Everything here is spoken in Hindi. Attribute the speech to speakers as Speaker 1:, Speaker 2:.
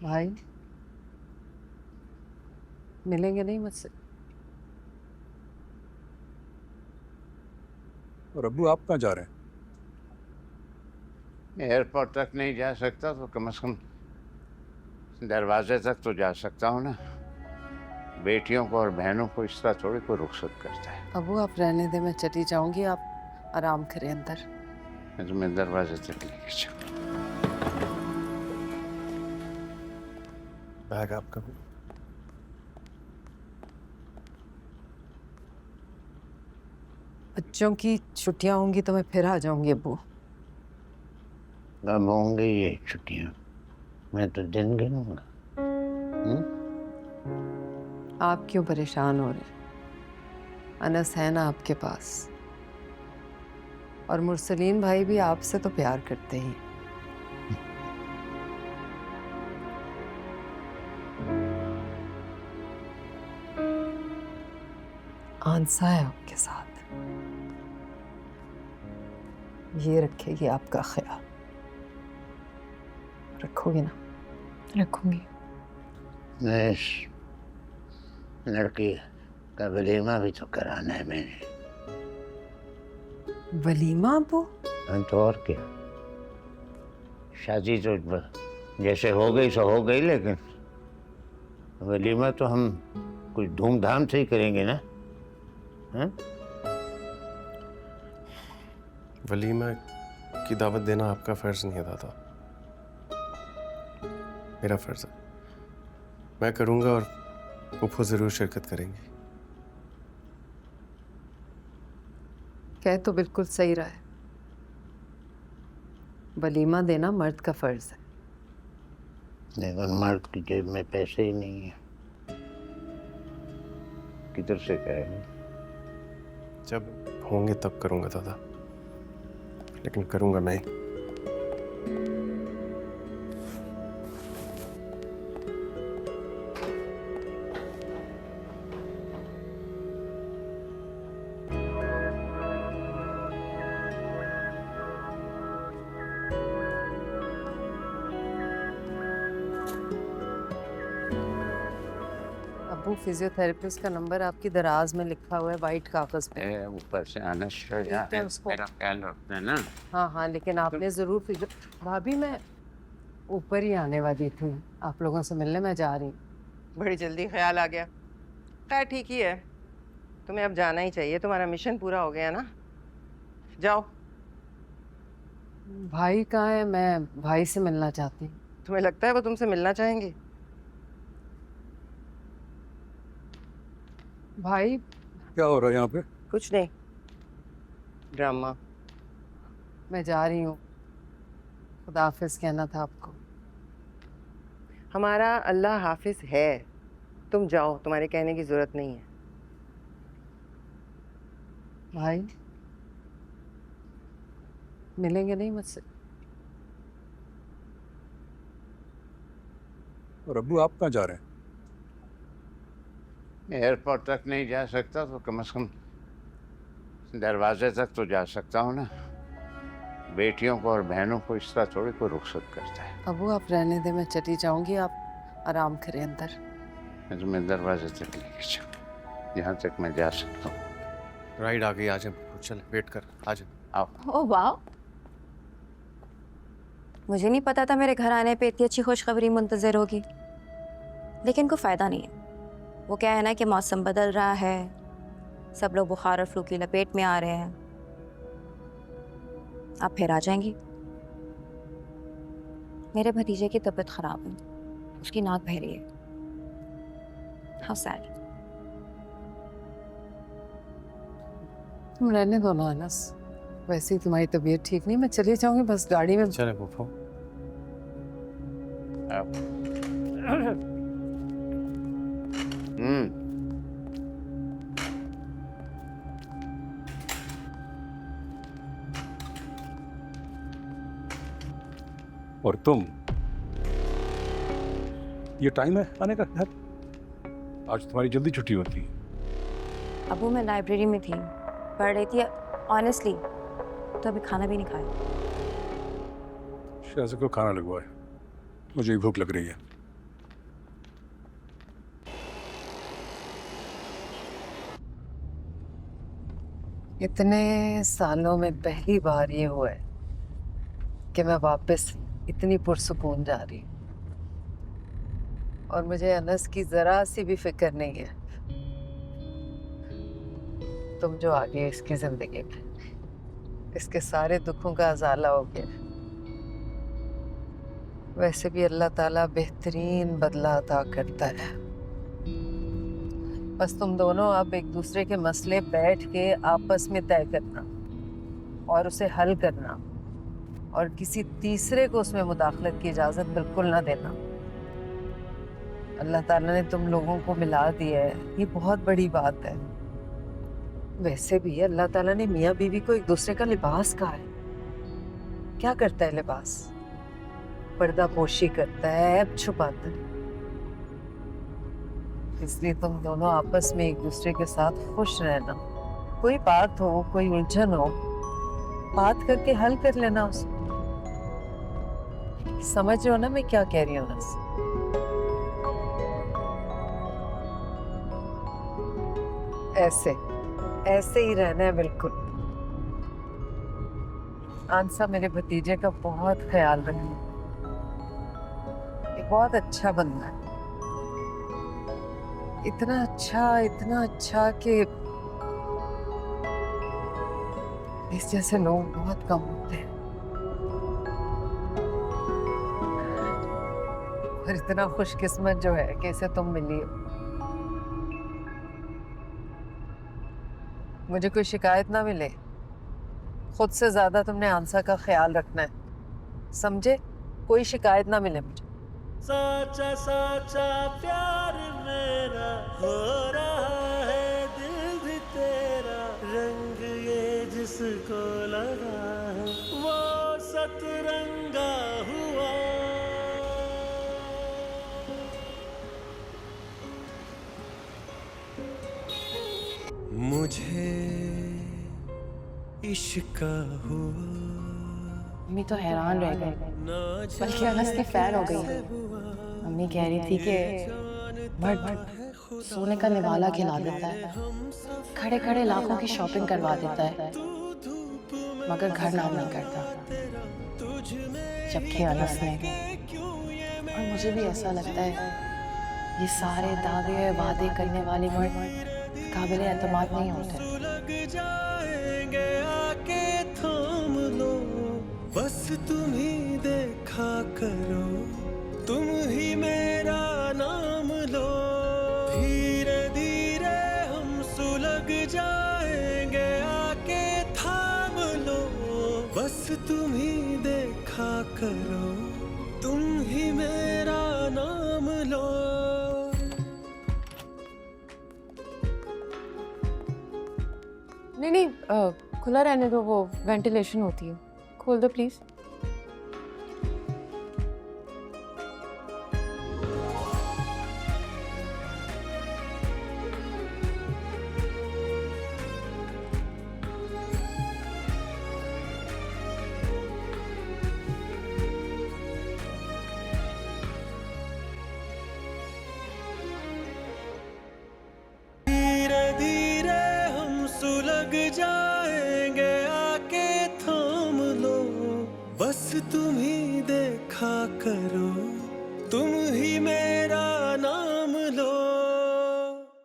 Speaker 1: भाई मिलेंगे नहीं मुझसे?
Speaker 2: और अब्बू आप कहाँ जा रहे हैं?
Speaker 3: एयरपोर्ट तक नहीं जा सकता तो कम से कम दरवाजे तक तो जा सकता हूँ ना। बेटियों को और बहनों को इस तरह थोड़ी कोई रुखसत करता है।
Speaker 1: अबू आप रहने दे, मैं चली जाऊंगी, आप आराम करें अंदर।
Speaker 3: मैं तुम्हें दरवाजे तक लेके चलूँ।
Speaker 2: बैग आपका भी।
Speaker 1: बच्चों की छुट्टियां होंगी तो मैं फिर आ जाऊंगी अबू।
Speaker 3: कब होंगी ये छुट्टियाँ? मैं तो दिन गिनूंगा।
Speaker 1: आप क्यों परेशान हो रहे? अनस है ना आपके पास, और मुरसलीन भाई भी आपसे तो प्यार करते ही। आंसा है आपके साथ, ये रखेगी आपका ख्याल। रखोगे ना?
Speaker 4: रखूंगी।
Speaker 3: मैं इस लड़की का वलीमा भी तो कराना है मैंने।
Speaker 1: वलीमा अबू?
Speaker 3: तो और क्या, शादी तो जैसे हो गई सो हो गई, लेकिन वलीमा तो हम कुछ धूमधाम से ही करेंगे ना। हाँ?
Speaker 5: वलीमा की दावत देना आपका फर्ज नहीं है दादा, मेरा फर्ज है। मैं करूंगा और फूफो जरूर शिरकत करेंगे।
Speaker 1: कह तो बिल्कुल सही रहा है, वलीमा देना मर्द का फर्ज है।
Speaker 3: लेकिन मर्द की जेब में पैसे ही नहीं है, किधर से करेंगे?
Speaker 5: जब होंगे तब करूंगा दादा, लेकिन करूंगा मैं ही।
Speaker 1: अबू फिजियोथेरेपिस्ट का नंबर आपकी दराज में लिखा हुआ है वाइट कागज पे।
Speaker 3: ऊपर से आना शुरू
Speaker 1: ठीक है उसको।
Speaker 3: मेरा ख्याल रखना है ना।
Speaker 1: हाँ हाँ, लेकिन आपने जरूर भाभी मैं ऊपर ही आने वाली थी आप लोगों से मिलने, मैं जा रही हूँ।
Speaker 6: बड़ी जल्दी ख्याल आ गया। खैर ठीक ही है, तुम्हें अब जाना ही चाहिए, तुम्हारा मिशन पूरा हो गया ना। जाओ।
Speaker 1: भाई कहाँ है? मैं भाई से मिलना चाहती हूँ।
Speaker 6: तुम्हें लगता है वो तुमसे मिलना चाहेंगे?
Speaker 1: भाई
Speaker 2: क्या हो रहा है यहाँ पे?
Speaker 6: कुछ नहीं, ड्रामा।
Speaker 1: मैं जा रही हूँ, खुदा हाफिज कहना था आपको।
Speaker 6: हमारा अल्लाह हाफिज है, तुम जाओ, तुम्हारे कहने की जरूरत नहीं है।
Speaker 1: भाई मिलेंगे नहीं मुझसे?
Speaker 2: और अब्बू आप कहाँ जा रहे हैं?
Speaker 3: एयरपोर्ट तक नहीं जा सकता तो कम से कम दरवाजे तक तो जा सकता हूँ ना। बेटियों को और बहनों को इस तरह थोड़ी कोई रुखसत करता है।
Speaker 1: अबू आप रहने दे, मैं चली जाऊंगी, आप आराम करें अंदर।
Speaker 3: मैं तुम्हें दरवाजे तक लेके चलूँ, जहाँ तक मैं जा सकता हूँ।
Speaker 5: राइड आ गई, आ जाए। चल वेट कर, आ जाए।
Speaker 3: आओ।
Speaker 4: ओह वाह, मुझे नहीं पता था मेरे घर आने पे इतनी अच्छी खुशखबरी मुंतजर होगी। लेकिन कोई फायदा नहीं है, वो क्या है ना कि मौसम बदल रहा है, सब लोग बुखार और फ्लू की लपेट में आ रहे हैं। आप फिर आ जाएंगी। मेरे भतीजे की तबीयत खराब है, उसकी नाक बह रही है। How sad.
Speaker 1: तुम रहने दो ना अनस, वैसे ही तुम्हारी तबीयत ठीक नहीं, मैं चली जाऊंगी बस गाड़ी में।
Speaker 5: चले फूफो।
Speaker 2: और तुम, ये टाइम है आने का घर? आज तुम्हारी जल्दी छुट्टी होती है।
Speaker 4: अबू मैं लाइब्रेरी में थी, पढ़ रही थी ऑनेस्टली, तो अभी खाना भी नहीं खाया।
Speaker 2: शायद को खाना लगवाए, मुझे भी भूख लग रही है।
Speaker 1: इतने सालों में पहली बार ये हुआ है कि मैं वापस इतनी पुरसुकून जा रही हूँ और मुझे अनस की जरा सी भी फिक्र नहीं है। तुम जो आ गए इसकी जिंदगी में, इसके सारे दुखों का अजाला हो गया। वैसे भी अल्लाह ताला बेहतरीन बदला अता करता है। बस तुम दोनों अब एक दूसरे के मसले बैठ के आपस में तय करना और उसे हल करना, और किसी तीसरे को उसमें मुदाखलत की इजाज़त बिल्कुल ना देना। अल्लाह ताला ने तुम लोगों को मिला दिया है, ये बहुत बड़ी बात है। वैसे भी अल्लाह ताला ने मियाँ बीवी को एक दूसरे का लिबास कहा है। क्या करता है लिबास? पर्दा पोशी करता है, ऐब छुपाता है। इसलिए तुम दोनों आपस में एक दूसरे के साथ खुश रहना। कोई बात हो, कोई उलझन हो, बात करके हल कर लेना उसे। समझ रहे हो ना मैं क्या कह रही हूँ? ऐसे ऐसे ही रहना है बिल्कुल। आंसा मेरे भतीजे का बहुत ख्याल रखना, ये बहुत अच्छा बंदा है। इतना अच्छा कि इस जैसे लोग बहुत कम होते हैं। और इतना खुशकिस्मत जो है कि इसे तुम मिली हो। मुझे कोई शिकायत ना मिले, खुद से ज्यादा तुमने आंसा का ख्याल रखना है, समझे? कोई शिकायत ना मिले मुझे।
Speaker 7: साचा साचा प्यार मेरा हो रहा है, दिल भी तेरा, रंग ये जिसको लगा है वो सतरंगा हुआ। मुझे इश्क हुआ।
Speaker 8: मम्मी तो हैरान रह गई, बल्कि अनस की फैन हो गई। मम्मी कह रही थी कि मर्द सोने का निवाला खिला देता है, खड़े खड़े लाखों की शॉपिंग करवा देता है, मगर घर नाम नहीं करता। जबकि अनस ने, और मुझे भी ऐसा लगता है, ये सारे दावे वादे करने वाले मर्द काबिले एतमाद नहीं होते।
Speaker 7: बस तुम ही देखा करो, तुम ही मेरा नाम लो, धीरे धीरे हम सुलग जाएंगे, आके थाम लो। बस तुम ही देखा करो, तुम ही मेरा नाम लो।
Speaker 8: नहीं खुला रहने दो, वो वेंटिलेशन होती है। खोल दो प्लीज।
Speaker 7: धीरे धीरे हम सुलग जाएंगे, आके थाम लो। बस तुम ही देखा करो, तुम ही मेरे